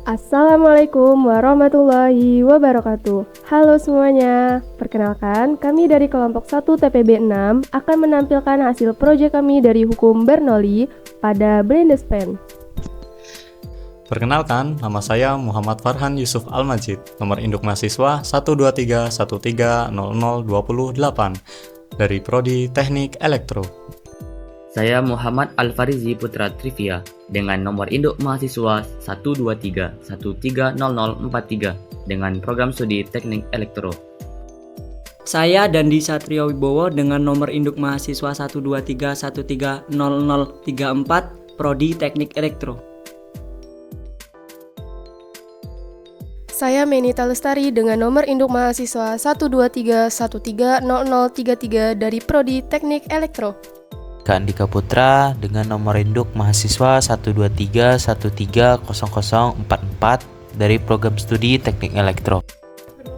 Assalamualaikum warahmatullahi wabarakatuh. Halo semuanya, perkenalkan kami dari kelompok 1 TPB 6 akan menampilkan hasil proyek kami dari hukum Bernoulli pada Blindespan. Perkenalkan, nama saya Muhammad Farhan Yusuf Al-Majid, nomor induk mahasiswa 123130028 dari Prodi Teknik Elektro. Saya Muhammad Al-Farizi Putra Trivia dengan nomor induk mahasiswa 123130043 dengan program studi Teknik Elektro. Saya Dandi Satrio Wibowo dengan nomor induk mahasiswa 123130034 Prodi Teknik Elektro. Saya Menita Lestari dengan nomor induk mahasiswa 123130033 dari Prodi Teknik Elektro. Kak Andika Putra dengan nomor induk mahasiswa 123130044 dari program studi Teknik Elektro.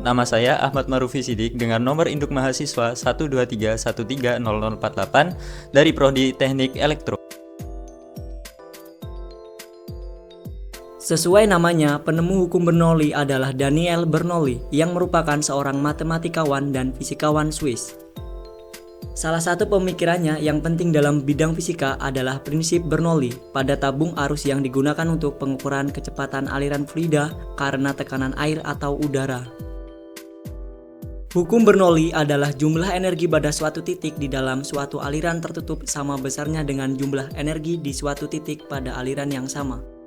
Nama saya Ahmad Marufi Sidik dengan nomor induk mahasiswa 123130048 dari Prodi Teknik Elektro. Sesuai namanya, penemu hukum Bernoulli adalah Daniel Bernoulli yang merupakan seorang matematikawan dan fisikawan Swiss. Salah satu pemikirannya yang penting dalam bidang fisika adalah prinsip Bernoulli pada tabung arus yang digunakan untuk pengukuran kecepatan aliran fluida karena tekanan air atau udara. Hukum Bernoulli adalah jumlah energi pada suatu titik di dalam suatu aliran tertutup sama besarnya dengan jumlah energi di suatu titik pada aliran yang sama.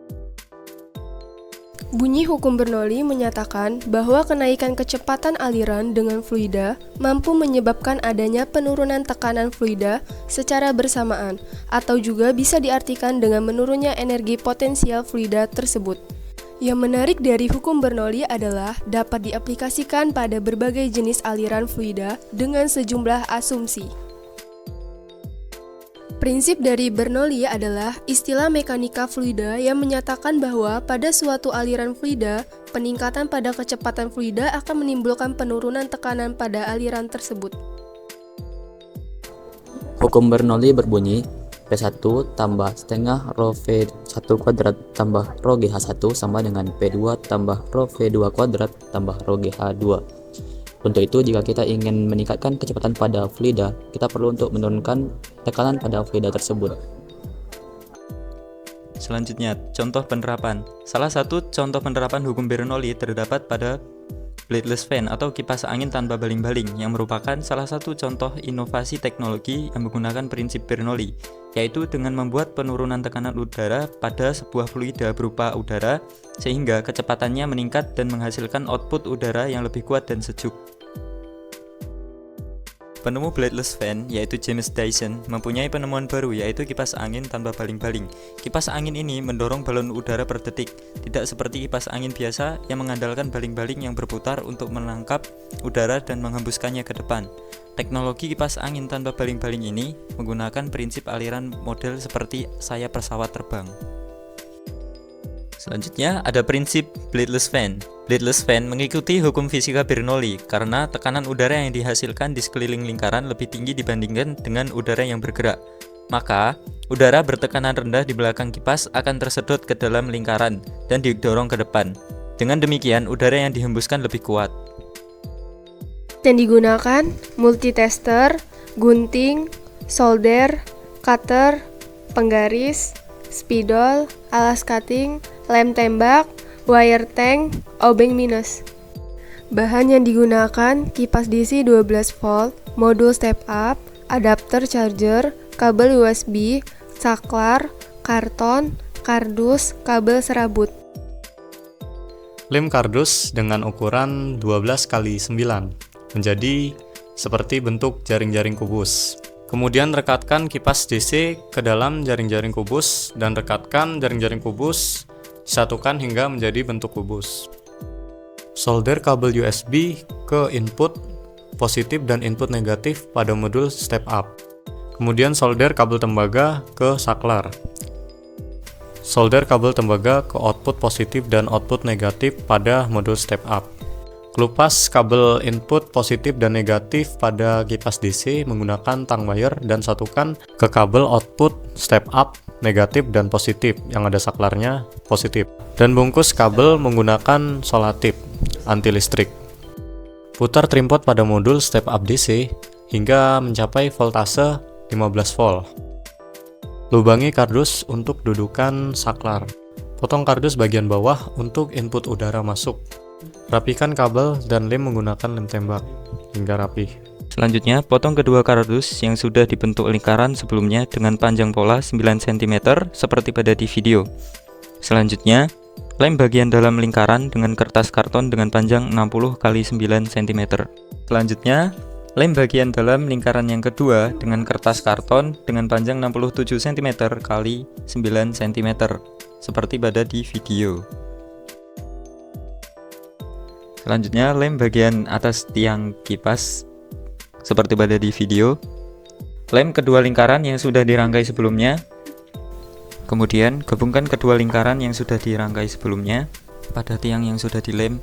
Bunyi hukum Bernoulli menyatakan bahwa kenaikan kecepatan aliran dengan fluida mampu menyebabkan adanya penurunan tekanan fluida secara bersamaan, atau juga bisa diartikan dengan menurunnya energi potensial fluida tersebut. Yang menarik dari hukum Bernoulli adalah dapat diaplikasikan pada berbagai jenis aliran fluida dengan sejumlah asumsi. Prinsip dari Bernoulli adalah istilah mekanika fluida yang menyatakan bahwa pada suatu aliran fluida, peningkatan pada kecepatan fluida akan menimbulkan penurunan tekanan pada aliran tersebut. Hukum Bernoulli berbunyi P1 tambah setengah rho V1 kuadrat tambah rho GH1 sama dengan P2 tambah rho V2 kuadrat tambah rho GH2. Untuk itu, jika kita ingin meningkatkan kecepatan pada fluida, kita perlu untuk menurunkan tekanan pada fluida tersebut. Selanjutnya, contoh penerapan. Salah satu contoh penerapan hukum Bernoulli terdapat pada bladeless fan atau kipas angin tanpa baling-baling yang merupakan salah satu contoh inovasi teknologi yang menggunakan prinsip Bernoulli, yaitu dengan membuat penurunan tekanan udara pada sebuah fluida berupa udara sehingga kecepatannya meningkat dan menghasilkan output udara yang lebih kuat dan sejuk. Penemu bladeless fan, yaitu James Dyson, mempunyai penemuan baru yaitu kipas angin tanpa baling-baling. Kipas angin ini mendorong balon udara per detik, tidak seperti kipas angin biasa yang mengandalkan baling-baling yang berputar untuk menangkap udara dan menghembuskannya ke depan. Teknologi kipas angin tanpa baling-baling ini menggunakan prinsip aliran model seperti sayap pesawat terbang. Selanjutnya ada prinsip bladeless fan. Bladeless fan mengikuti hukum fisika Bernoulli karena tekanan udara yang dihasilkan di sekeliling lingkaran lebih tinggi dibandingkan dengan udara yang bergerak. Maka, udara bertekanan rendah di belakang kipas akan tersedot ke dalam lingkaran dan didorong ke depan. Dengan demikian, udara yang dihembuskan lebih kuat. Dan digunakan multitester, gunting, solder, cutter, penggaris, spidol, alas cutting, lem tembak, wire tank, obeng minus. Bahan yang digunakan kipas DC 12 volt, modul step up, adapter charger, kabel USB, saklar, karton, kardus, kabel serabut. Lem kardus dengan ukuran 12x9 menjadi seperti bentuk jaring-jaring kubus. Kemudian rekatkan kipas DC ke dalam jaring-jaring kubus dan rekatkan jaring-jaring kubus disatukan hingga menjadi bentuk kubus. Solder kabel USB ke input positif dan input negatif pada modul step up. Kemudian solder kabel tembaga ke saklar. Solder kabel tembaga ke output positif dan output negatif pada modul step up. Kelupas kabel input positif dan negatif pada kipas DC menggunakan tang wire dan satukan ke kabel output step up negatif dan positif, yang ada saklarnya positif. Dan bungkus kabel menggunakan solatip anti listrik. Putar trimpot pada modul step up DC hingga mencapai voltase 15 volt. Lubangi kardus untuk dudukan saklar. Potong kardus bagian bawah untuk input udara masuk. Rapikan kabel dan lem menggunakan lem tembak hingga rapih. Selanjutnya, potong kedua kardus yang sudah dibentuk lingkaran sebelumnya dengan panjang pola 9 cm seperti pada di video. Selanjutnya, lem bagian dalam lingkaran dengan kertas karton dengan panjang 60 x 9 cm. Selanjutnya, lem bagian dalam lingkaran yang kedua dengan kertas karton dengan panjang 67 cm x 9 cm seperti pada di video. Selanjutnya, lem bagian atas tiang kipas seperti pada di video. Lem kedua lingkaran yang sudah dirangkai sebelumnya. Kemudian, gabungkan kedua lingkaran yang sudah dirangkai sebelumnya pada tiang yang sudah dilem.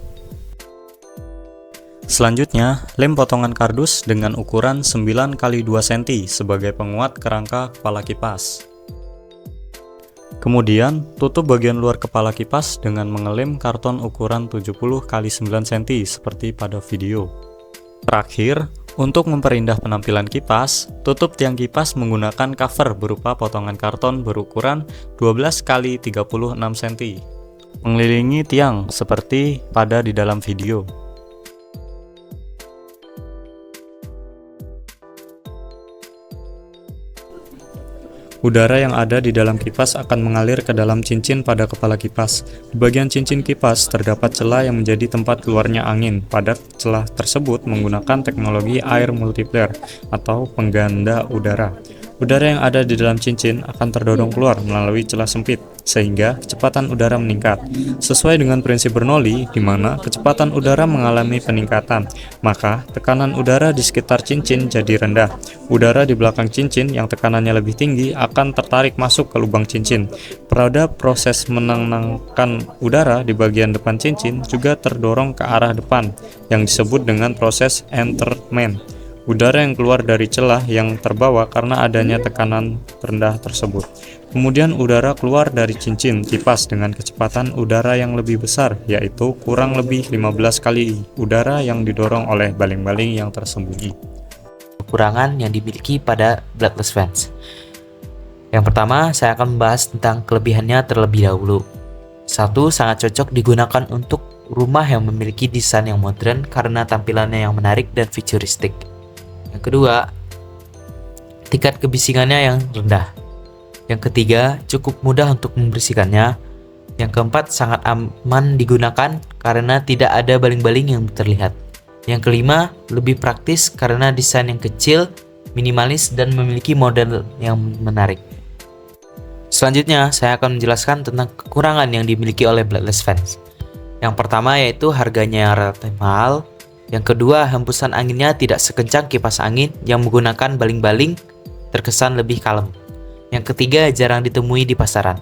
Selanjutnya, lem potongan kardus dengan ukuran 9 x 2 cm sebagai penguat kerangka kepala kipas. Kemudian, tutup bagian luar kepala kipas dengan mengelem karton ukuran 70 x 9 cm seperti pada video. Terakhir, untuk memperindah penampilan kipas, tutup tiang kipas menggunakan cover berupa potongan karton berukuran 12 x 36 cm. Mengelilingi tiang seperti pada di dalam video. Udara yang ada di dalam kipas akan mengalir ke dalam cincin pada kepala kipas. Di bagian cincin kipas terdapat celah yang menjadi tempat keluarnya angin. Pada celah tersebut menggunakan teknologi air multiplier atau pengganda udara. Udara yang ada di dalam cincin akan terdorong keluar melalui celah sempit, sehingga kecepatan udara meningkat. Sesuai dengan prinsip Bernoulli, di mana kecepatan udara mengalami peningkatan, maka tekanan udara di sekitar cincin jadi rendah. Udara di belakang cincin yang tekanannya lebih tinggi akan tertarik masuk ke lubang cincin. Pada proses menenangkan udara di bagian depan cincin juga terdorong ke arah depan, yang disebut dengan proses entrainment. Udara yang keluar dari celah yang terbawa karena adanya tekanan rendah tersebut. Kemudian udara keluar dari cincin kipas dengan kecepatan udara yang lebih besar, yaitu kurang lebih 15 kali udara yang didorong oleh baling-baling yang tersembunyi. Kekurangan yang dimiliki pada bladeless fans. Yang pertama, saya akan membahas tentang kelebihannya terlebih dahulu. Satu, sangat cocok digunakan untuk rumah yang memiliki desain yang modern karena tampilannya yang menarik dan futuristik. Yang kedua, tingkat kebisingannya yang rendah. Yang ketiga, cukup mudah untuk membersihkannya. Yang keempat, sangat aman digunakan karena tidak ada baling-baling yang terlihat. Yang kelima, lebih praktis karena desain yang kecil, minimalis, dan memiliki model yang menarik. Selanjutnya, saya akan menjelaskan tentang kekurangan yang dimiliki oleh bladeless fans. Yang pertama yaitu harganya yang relatif mahal. Yang kedua, hembusan anginnya tidak sekencang kipas angin yang menggunakan baling-baling, terkesan lebih kalem. Yang ketiga, jarang ditemui di pasaran.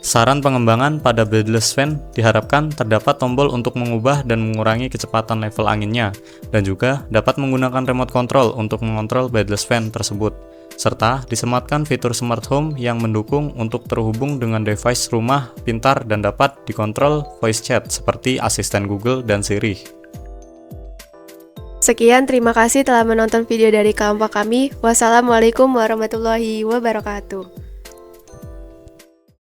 Saran pengembangan pada bladeless fan diharapkan terdapat tombol untuk mengubah dan mengurangi kecepatan level anginnya, dan juga dapat menggunakan remote control untuk mengontrol bladeless fan tersebut, serta disematkan fitur smart home yang mendukung untuk terhubung dengan device rumah pintar dan dapat dikontrol voice chat seperti asisten Google dan Siri. Sekian, terima kasih telah menonton video dari kelompok kami. Wassalamualaikum warahmatullahi wabarakatuh.